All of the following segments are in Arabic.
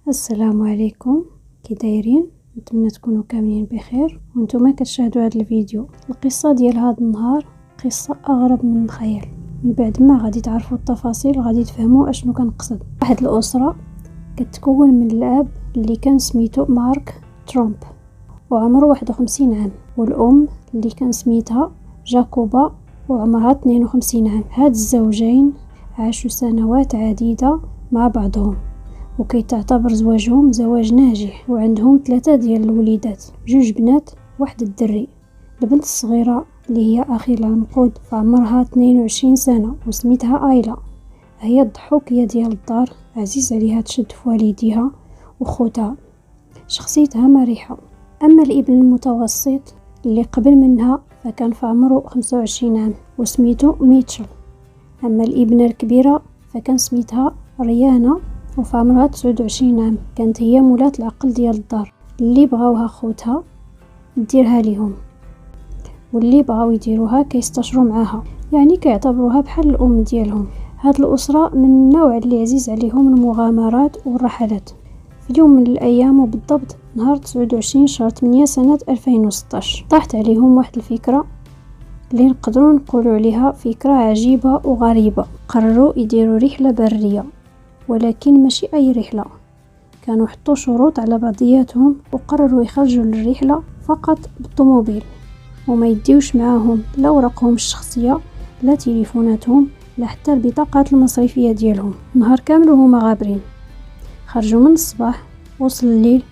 السلام عليكم، كي دايرين؟ نتمنى تكونوا كاملين بخير وانتم كتشاهدوا هذا الفيديو. القصه ديال هذا النهار قصه اغرب من الخيال. من بعد ما غادي تعرفوا التفاصيل غادي تفهموا اشنو كنقصد. واحد الاسره كتكون من الاب اللي كان سميتو مارك ترومب وعمره 51 عام، والام اللي كان سميتها جاكوبا وعمرها 52 عام. هاد الزوجين عاشوا سنوات عديده مع بعضهم، وكي تعتبر زواجهم زواج ناجح، وعندهم 3 ديال الوليدات، 2 بنات واحد الدري. البنت الصغيرة اللي هي أخي العنقود فعمرها 22 سنة وسميتها آيلا، هي الضحوكية ديال الدار، عزيز عليها تشد في والديها وخوتها، شخصيتها مرحة. أما الابن المتوسط اللي قبل منها فكان في عمره 25 عام وسميته ميتشل. أما الابنة الكبيرة فكان سميتها ريانا وفي عمرها 29 عام، كانت هي مولاة العقل ديال الدار اللي بغاوها خوتها ديرها ليهم، واللي بغاو يديروها كيستشروا معاها، يعني كيعتبروها بحال الام ديالهم. هاد الاسره من النوع اللي عزيز عليهم المغامرات والرحلات. في يوم من الايام وبالضبط نهار 29 شهر 8 سنه 2016 طاحت عليهم واحد الفكره اللي نقدروا نقولوا عليها فكره عجيبه وغريبه. قرروا يديروا رحله بريه، ولكن ماشي أي رحلة، كانوا حطوا شروط على بعضياتهم وقرروا يخرجوا للرحلة فقط بالطوموبيل، وما يديوش معاهم لا ورقهم الشخصية لا تليفوناتهم لا حتى البطاقات المصرفية ديالهم. نهار كامل وهما غابرين، خرجوا من الصباح وصل الليل،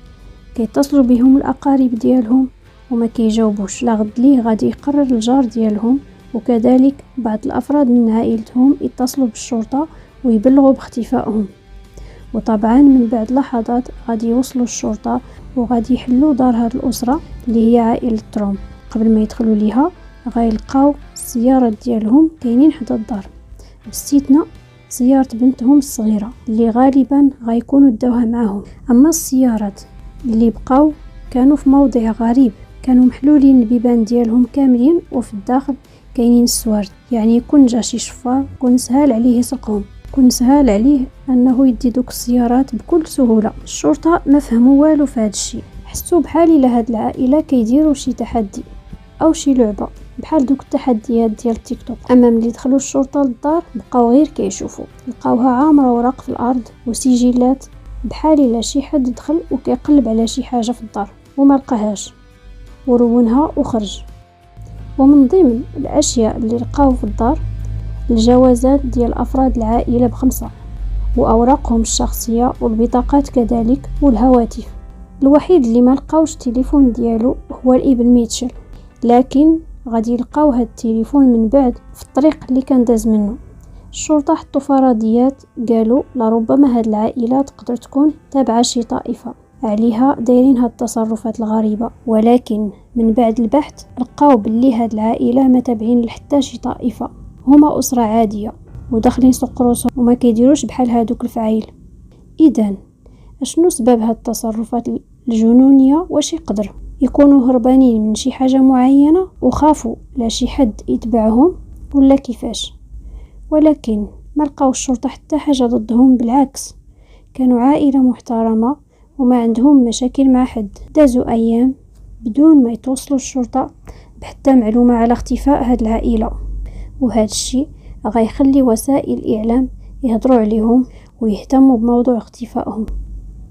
كيتصلوا بهم الأقارب ديالهم وما كيجاوبوش. لا غد ليه غادي يقرر الجار ديالهم وكذلك بعض الأفراد من عائلتهم يتصلوا بالشرطة ويبلغوا باختفائهم. وطبعا من بعد لحظات غادي يوصلوا الشرطة وغادي يحلوا دار هاد الأسرة اللي هي عائلة ترومب. قبل ما يدخلوا ليها غيلقاو السيارات ديالهم كاينين حدا الدار، باستثناء سيارة بنتهم الصغيرة اللي غالبا غيكونوا داوها معاهم. اما السيارات اللي بقاو كانوا في موضع غريب، كانوا محلولين البيبان ديالهم كاملين وفي الداخل كاينين السوارد، يعني كون جا شي شفار كون سهل عليه يسرقهم، كون سهل عليه انه يدي دوك السيارات بكل سهوله. الشرطه ما فهموا والو في هذا الشيء، حسوا بحال الا هاد العائله كيديروا شي تحدي او شي لعبه بحال دوك التحديات ديال التيك توك. اما ملي دخلوا الشرطه للدار بقاو غير كيشوفوا، لقاوها عامره اوراق في الارض وسجلات بحال الا شي حد دخل وكيقلب على شي حاجه في الدار وما لقاهاش ورونها وخرج. ومن ضمن الاشياء اللي لقاو في الدار الجوازات ديال افراد العائله ب5 واوراقهم الشخصيه والبطاقات كذلك والهواتف. الوحيد اللي ما لقاوش التليفون ديالو هو الابن ميتشل، لكن غادي يلقاو هاد التليفون من بعد في الطريق اللي كان داز منه. الشرطه حطوا فرضيات، قالوا لربما هاد العائله تقدر تكون تابعه شي طائفه عليها دايرين هاد التصرفات الغريبه، ولكن من بعد البحث لقاو باللي هاد العائله ما تابعين لحتى شي طائفه، هما اسره عاديه وداخلين سوق روسهم وما كيديروش بحال هادوك الفعايل. اذا اشنو سبب هاد التصرفات الجنونيه؟ واش يقدر يكونوا هربانين من شي حاجه معينه وخافوا لا شي حد يتبعهم ولا كيفاش؟ ولكن ما لقاو الشرطه حتى حاجه ضدهم، بالعكس كانوا عائله محترمه وما عندهم مشاكل مع حد. دازوا ايام بدون ما يتوصلوا الشرطه بحتى معلومه على اختفاء هاد العائله، وهذا الشيء غيخلي وسائل الاعلام يهضروا عليهم ويهتموا بموضوع اختفائهم.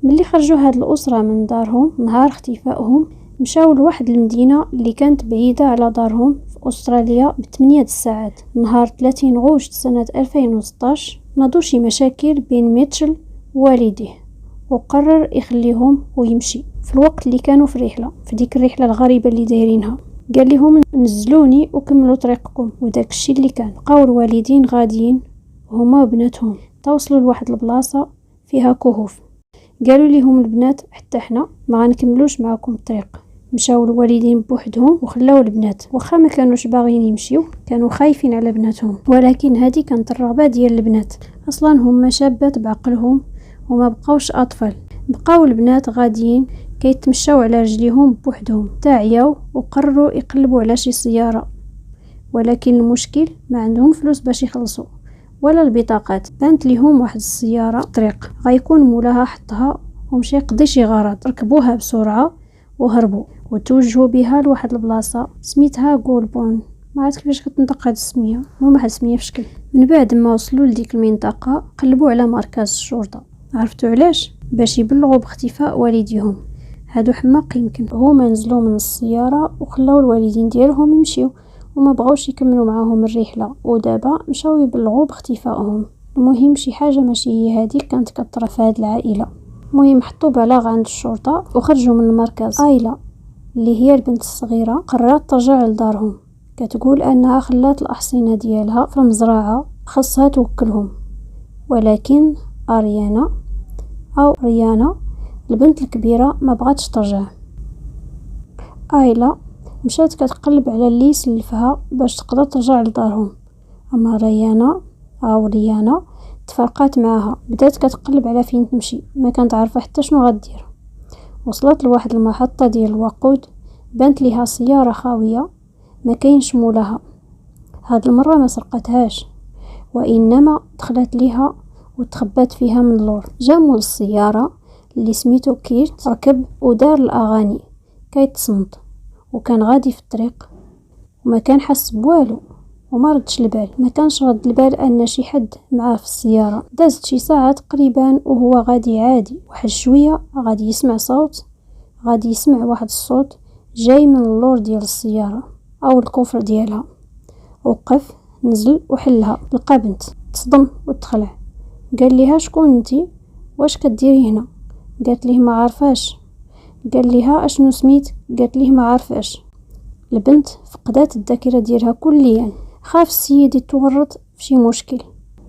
ملي خرجوا هاد الاسره من دارهم نهار اختفائهم مشاو لواحد المدينه اللي كانت بعيده على دارهم في استراليا ب8 ساعات. نهار 30 غشت سنه 2016 ناضوا شي مشاكل بين ميتشل ووالديه وقرر يخليهم ويمشي في الوقت اللي كانوا في رحله، في ديك الرحله الغريبه اللي دايرينها. قال لهم نزلوني وكملوا طريقكم، وداك الشيء اللي كان. بقاو الوالدين غاديين هما وبناتهم، توصلوا لواحد البلاصه فيها كهوف، قالوا لهم البنات حتى حنا ما غنكملوش معكم الطريق. مشاو الوالدين بوحدهم وخلاو البنات، واخا ما كانوش باغيين يمشيو، كانوا خايفين على بناتهم، ولكن هذه كانت الرغبه ديال البنات، اصلا هما شابات بعقلهم وما بقاوش اطفال. بقاو البنات غاديين كيتمشاو على رجليهم بوحدهم، تعياو وقرروا يقلبوا على شي سياره، ولكن المشكل ما عندهم فلوس باش يخلصوا ولا البطاقات. بانت ليهم واحد السياره في الطريق غيكون مولاها حطها ومشى يقضي شي غرض. ركبوها بسرعة وهربوا وتوجهوا بها لواحد البلاصة سميتها غولبون. ما عرفت كيفاش كتنطق هاد السمية، المهم واحد السمية في شكل. من بعد ما وصلوا لديك المنطقة قلبوا على مركز الشرطة. عرفتوا علاش؟ باش يبلغوا باختفاء والديهم. هادو حماق يمكن. هما نزلوا من السيارة وخلاو الوالدين ديالهم يمشيو وما بغاوش يكملوا معاهم الرحلة، ودابا مشاو يبلغوا باختفائهم. المهم شي حاجة ماشي هي هذيك كانت كطرى في هاد العائلة. المهم حطوا بلاغ عند الشرطة وخرجوا من المركز. آيلة اللي هي البنت الصغيرة قررت ترجع لدارهم. كتقول انها خلات الاحصنة ديالها في المزرعة خاصها توكلهم، ولكن اريانا او ريانا البنت الكبيرة ما بغاتش ترجع. آيلة مشات كتقلب على اللي يسلفها باش تقدر ترجع لدارهم، اما ريانا او ريانا تفرقات معاها، بدات كتقلب على فين تمشي، ما كانت عارفه حتى شنو غدير. وصلت لواحد المحطة ديال الوقود، بانت ليها سيارة خاوية ما كاينش مولاها. هاد المرة ما سرقتهاش، وانما دخلت ليها وتخبات فيها من اللور. جا مول السيارة اللي سميتو كيرت ركب ودار الاغاني كيتصنت، وكان غادي في الطريق وما كان حس بوالو وما ردش البال. ما كانش رد البال ان شي حد معاه في السياره. دازت شي ساعه تقريبا وهو غادي عادي، واحد شويه غادي يسمع صوت، غادي يسمع واحد الصوت جاي من اللور ديال السياره او الكفر ديالها. وقف، نزل وحلها، لقى بنت. تصدم وتخلع. قال ليها شكون انتي؟ واش كديري هنا؟ قالت ليه ما عارفاش. قال ليها اشنو سميت؟ قالت ليه ما عارفاش. البنت فقدات الذاكره ديالها كليا. خاف السيد يتورط في شي مشكل،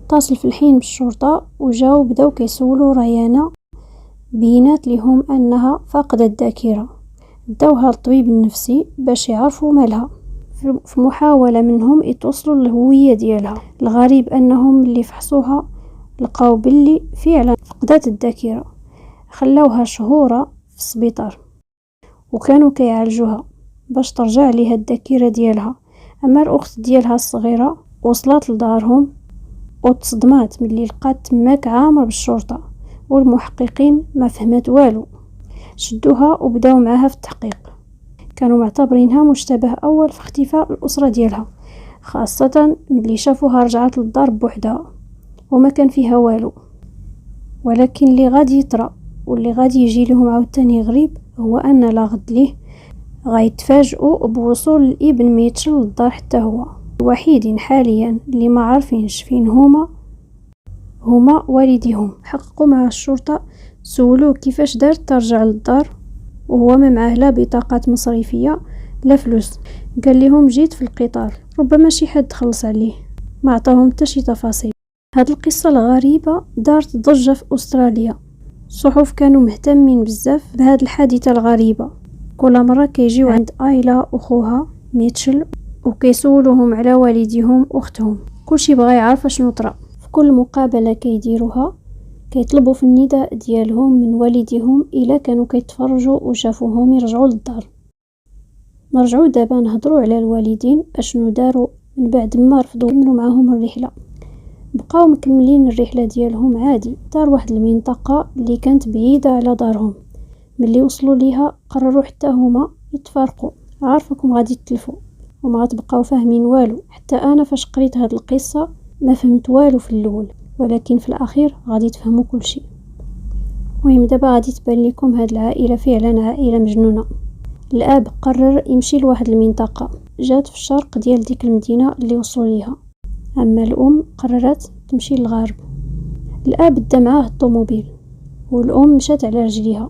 اتصل في الحين بالشرطه وجاو بداو كيسولوا ريانا، بينات لهم انها فاقده الذاكره. داوها للطبيب النفسي باش يعرفوا مالها، في محاوله منهم يتوصلوا للهويه ديالها. الغريب انهم اللي فحصوها لقاو باللي فعلا فقدات الذاكره. خلاوها شهوره في السبيطار وكانوا كيعالجوها باش ترجع ليها الذاكره ديالها. اما الاخت ديالها الصغيره وصلت لدارهم وتصدمات ملي لقات تماك عامر بالشرطه والمحققين ما فهمت والو. شدوها وبداو معاها في التحقيق. كانوا معتبرينها مشتبه اول في اختفاء الاسره ديالها، خاصه ملي شافوها رجعت للدار بوحدها وما كان فيها والو. ولكن اللي غادي يطرى واللي غادي يجي لهم عاوتاني غريب هو ان لا غد ليه غيتفاجئوا بوصول الابن ميتشل للدار حتى هو. الوحيدين حاليا اللي ما عارفينش فين هما والديهم. حققوا مع الشرطة، سولوه كيفاش دارت ترجع للدار وهو ما معاه لا بطاقات مصرفية لا فلوس. قال لهم جيت في القطار، ربما شي حد خلص عليه. ما عطاهم حتى شي تفاصيل. هاد القصة الغريبة دارت ضجة في أستراليا. الصحف كانوا مهتمين بزاف بهاد الحادثة الغريبة. كل مرة كيجيو عند آيلة وخوها ميتشل وكيسولوهم على والديهم واختهم، كلشي بغا يعرف شنو طرا. في كل مقابلة كيديروها كيطلبوا في النداء ديالهم من والديهم الا كانوا كيتفرجوا وشافوهم يرجعوا للدار. نرجعوا دابا نهضروا على الوالدين اشنو داروا من بعد ما رفضوا يكملوا معاهم الرحله. بقاو مكملين الرحله ديالهم عادي. دار واحد المنطقه اللي كانت بعيده على دارهم. ملي وصلوا ليها قرروا حتى هما يتفارقوا. عارفكم غادي تتلفوا وما غتبقاو فاهمين والو. حتى انا فاش قريت هاد القصه ما فهمت والو في الاول، ولكن في الاخير غادي تفهموا كل شيء. المهم دابا غادي تبان لكم هاد العائله فعلا عائله مجنونه. الاب قرر يمشي لواحد المنطقه جات في الشرق ديال ديك المدينه اللي وصلوا ليها، اما الام قررت تمشي للغرب. الاب دا معاه الطوموبيل والام مشات على رجليها.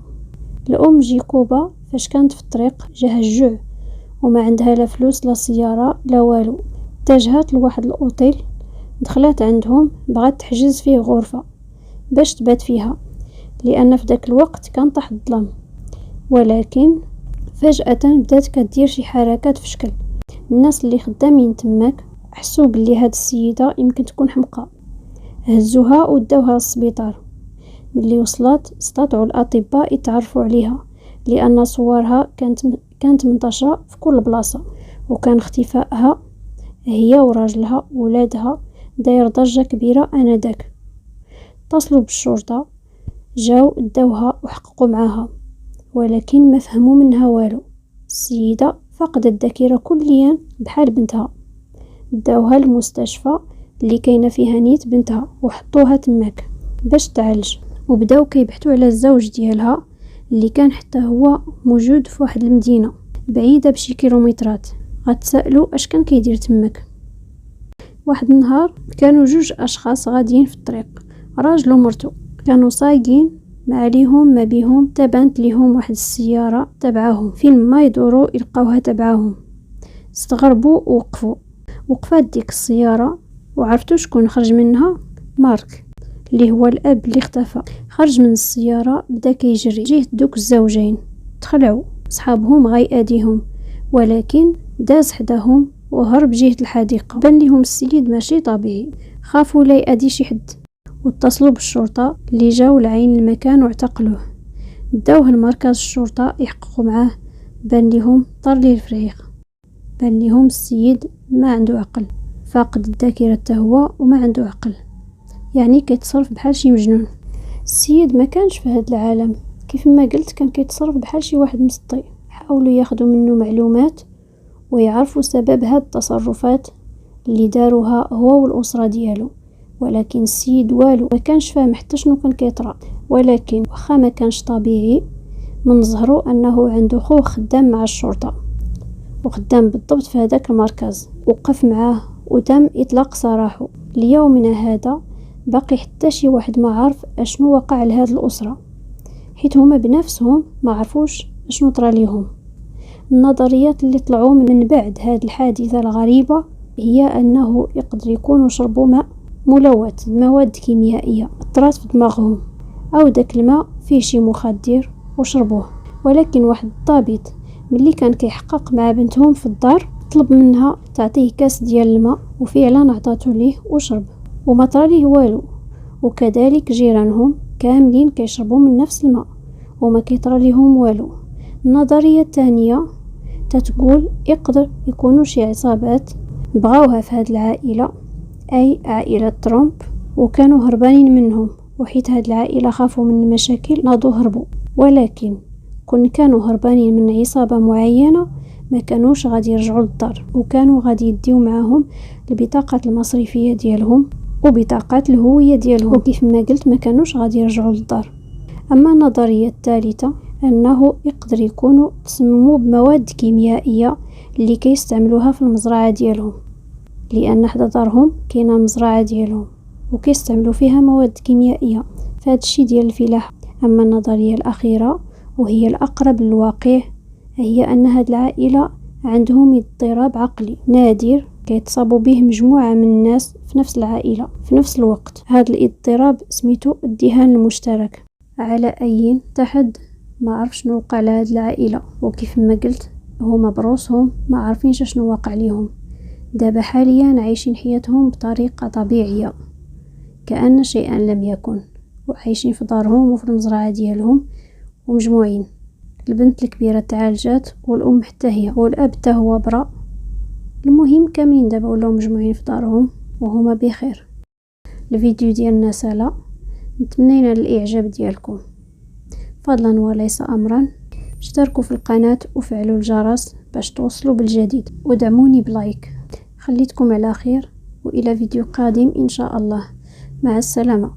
الام جيكوبا فاش كانت في الطريق جاها الجوع وما عندها لا فلوس لا سياره لا والو. اتجهت لواحد الاوتيل، دخلت عندهم بغات تحجز فيه غرفه باش تبات فيها، لان في داك الوقت كان طاح الظلام. ولكن فجاه بدات كدير شي حركات في شكل. الناس اللي خدامين تماك حسوا بلي هاد السيده يمكن تكون حمقى، هزوها وداوها للسبيطار. ملي وصلت استطاعوا الاطباء يتعرفوا عليها، لان صورها كانت منتشره في كل بلاصه، وكان اختفائها هي وراجلها وولادها داير ضجه كبيره انذاك. اتصلوا بالشرطه جاو داوها وحققوا معاها، ولكن ما فهموا منها والو. السيدة فقدت الذاكرة كليا بحال بنتها. داوها المستشفى اللي كاينه فيها نيت بنتها وحطوها تماك باش تعالج، وبداو كيبحثوا على الزوج ديالها اللي كان حتى هو موجود في واحد المدينه بعيده بشي كيلومترات. غتسالوا اش كان كيدير تماك. واحد النهار كانوا جوج اشخاص غاديين في الطريق، راجل ومرته، كانوا صايقين ما عليهم ما بيهم تبانت ليهم واحد السياره تبعاهم، فين ما يدوروا يلقاوها تبعاهم. استغربوا ووقفوا. وقفات ديك السياره وعرفتوا شكون خرج منها؟ مارك اللي هو الاب اللي اختفى. خرج من السياره بدا كيجري جهه دوك الزوجين. تخلعوا صحابهم غيأديهم، ولكن داز حداهم وهرب جهه الحديقه. بان ليهم السيد ماشي طبيعي، خافوا لا يأدي شي حد واتصلوا بالشرطه اللي جاو لعين المكان واعتقلوه. داوه لمركز الشرطه يحققوا معاه. بان ليهم طر ليه الفريق، بان ليهم السيد ما عنده عقل، فاقد الذاكره حتى هو وما عنده عقل، يعني كيتصرف بحال شي مجنون. السيد ما كانش في هذا العالم، كيف ما قلت كان كيتصرف بحال شي واحد مسطي. حاولوا ياخذوا منه معلومات ويعرفوا سبب هاد التصرفات اللي داروها هو والاسره ديالو، ولكن السيد والو ما كانش فاهم حتى شنو كان كيطرا. ولكن واخا ما كانش طبيعي، من ظهره انه عنده خو خدام مع الشرطه وخدام بالضبط في هذاك المركز، وقف معاه وتم اطلاق سراحه. ليومنا هذا باقي حتى شي واحد ما عارف اشنو وقع لهاد الاسره، حيت هما بنفسهم ما عرفوش اشنو طرا ليهم. النظريات اللي طلعوا من بعد هاد الحادثه الغريبه هي انه يقدر يكونوا شربوا ماء ملوث بمواد كيميائيه طرات في دماغهم، او داك الماء فيه شي مخدر وشربوه. ولكن واحد الضابط ملي كان كيحقق مع بنتهم في الدار طلب منها تعطيه كاس ديال الماء، وفعلا عطاتو ليه وشرب وما طرا ليه والو. وكذلك جيرانهم كاملين كيشربوا من نفس الماء وما كيطرا ليهم والو. النظريه الثانيه تتقول يقدر يكونوا شي عصابات بغاوها في هاد العائله، اي عائله ترامب، وكانوا هربانين منهم، وحيت هاد العائله خافوا من المشاكل ناضوا هربوا. ولكن كون كانوا هربانين من عصابه معينه ما كانوش غادي يرجعوا للدار، وكانوا غادي يديو معاهم البطاقات المصرفيه ديالهم وبطاقات الهويه ديالهم، وكيف ما قلت ما كانوش غادي يرجعوا للدار. اما النظريه الثالثه انه يقدر يكونوا تسمموا بمواد كيميائيه اللي كيستعملوها في المزرعه ديالهم، لان حدا دارهم كاينه المزرعه ديالهم وكيستعملوا فيها مواد كيميائيه فهاد الشيء ديال الفلاحه. اما النظريه الاخيره وهي الاقرب للواقع هي ان هاد العائله عندهم اضطراب عقلي نادر كيتصابوا به مجموعه من الناس في نفس العائله في نفس الوقت. هاد الاضطراب سميتو الذهان المشترك. على اي تحد ما عرف شنو وقع لهاد العائله، وكيف ما قلت هما بروسهم ما عارفينش شنو واقع ليهم. دابا حاليا عايشين حياتهم بطريقه طبيعيه كأن شيئا لم يكن، وعايشين في دارهم وفي المزرعه ديالهم ومجموعين. البنت الكبيره تعالجات والام حتى هي، والاب حتى هو برا. المهم كاملين دابا ولاو مجموعين في دارهم وهما بخير. الفيديو ديالنا سالا، نتمنى ينال الاعجاب ديالكم. فضلا وليس امرا اشتركوا في القناه وفعلوا الجرس باش توصلوا بالجديد، ودعموني بلايك. خليتكم على خير والى فيديو قادم ان شاء الله. مع السلامه.